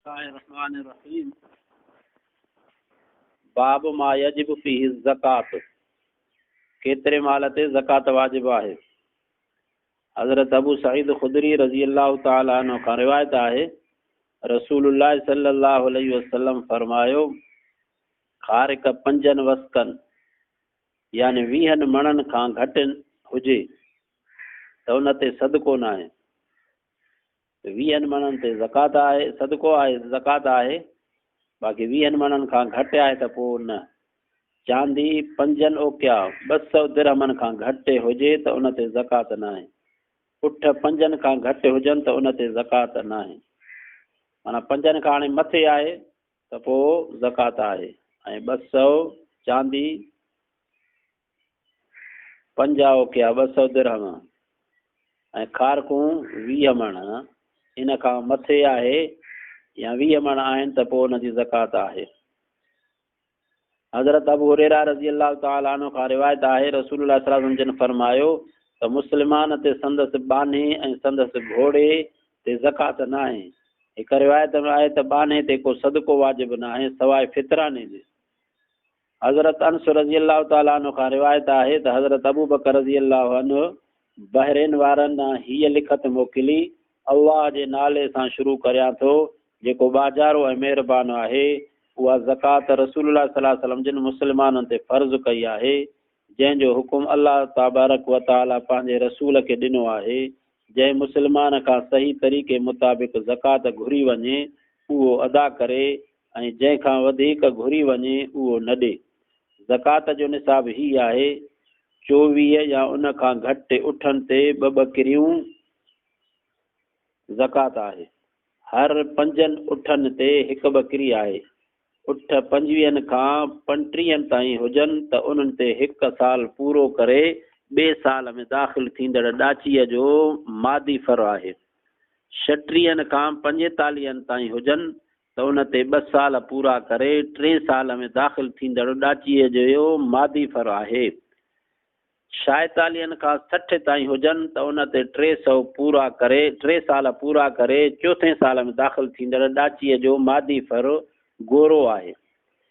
बिस्मिल्लाहिर्रहमानिर्रहीम। बाब मा यजिब फीहि ज़कात, केतिरे माल ते ज़कात वाजिब आहे। हज़रत अबू सईद खुदरी रज़ी अल्लाह तआला अन्हु खां रिवायत आहे, रसूलुल्लाह सल्लल्लाहु अलैहि वसल्लम फरमायो, खारिक 5 वस्कन यानी 20 मणनि खां घटि हुजे त उन ते सदको न आहे। 20 मणनि ते ज़कात आहे, सदको आहे, ज़कात आहे। बाक़ी 20 मणनि खां घटि आहे त पोइ न। चांदी 5 ओकिया 200 दिरहमनि खां घटि हुजे त उन ते ज़कात न आहे। पुठ 5 खां घटि हुजनि त उन ते ज़कात न आहे। माना 5 खां हाणे मथे आहे त पोइ ज़कात आहे। ऐं 200 चांदी, 5 ओकिया 200 दिरहम ऐं ख़ारकूं 20 मण इन खां मथे आहे या 20 मण आहिनि त पोइ उनजी ज़कात आहे। हज़रत अबू हुरैरा रज़ी अल्लाह तआला अन्हु खां रिवायत आहे, रसूलुल्लाह सल्लल्लाहु अलैहि वसल्लम जिन फरमायो त मुस्लमान ते संदसि बाने ऐं संदसि घोड़े ते ज़कात न आहे। हिक रिवायत में आहे त बाने ते को सदको वाजिब न आहे सवाइ फितराने जे। हज़रत अनस रज़ी अल्लाह तआला अन्हु खां रिवायत आहे त हज़रत अबू बकर रज़ी अल्लाह अन्हु बहरेन वारनि हीअ लिखत मोकिली, अल्लाह जे नाले सां शुरू करियां थो, जेको बाजारो ऐं महिरबान आहे। उहा ज़कात रसूलुल्लाह सल्लल्लाहु अलैहि वसल्लम जिन मुस्लमाननि ते फ़र्ज़ कई आहे, जंहिंजो हुकुम अल्लाह तबारक व तआला पंहिंजे रसूल खे ॾिनो आहे। जंहिं मुस्लमान खां सही तरीक़े मुताबिक़ ज़कात घुरी वञे उहो अदा करे ऐं जंहिंखां वधीक घुरी वञे उहो न ॾे। ज़कात जो निसाब ही आहे, 24 या उन खां घटि उठनि ते 2 बकरियूं ज़कात आहे। हर 5 उठनि ते 1 बकरी आहे। उठ 25 खां 35 ताईं हुजनि त उन्हनि ते 1 साल पूरो करे ॿिए साल में दाख़िल थींदड़ ॾाचीअ जो मादी फर आहे। 36 खां 45 ताईं हुजनि त उन ते 2 साल पूरा करे 3 साल में दाख़िल थींदड़ ॾाचीअ जो मादी फर आहे। 46 खां 60 ताईं हुजनि त उन ते 3 साल पूरा करे 4थे साल में दाख़िल थींदड़ ॾाचीअ जो मादी फर गोरो आहे।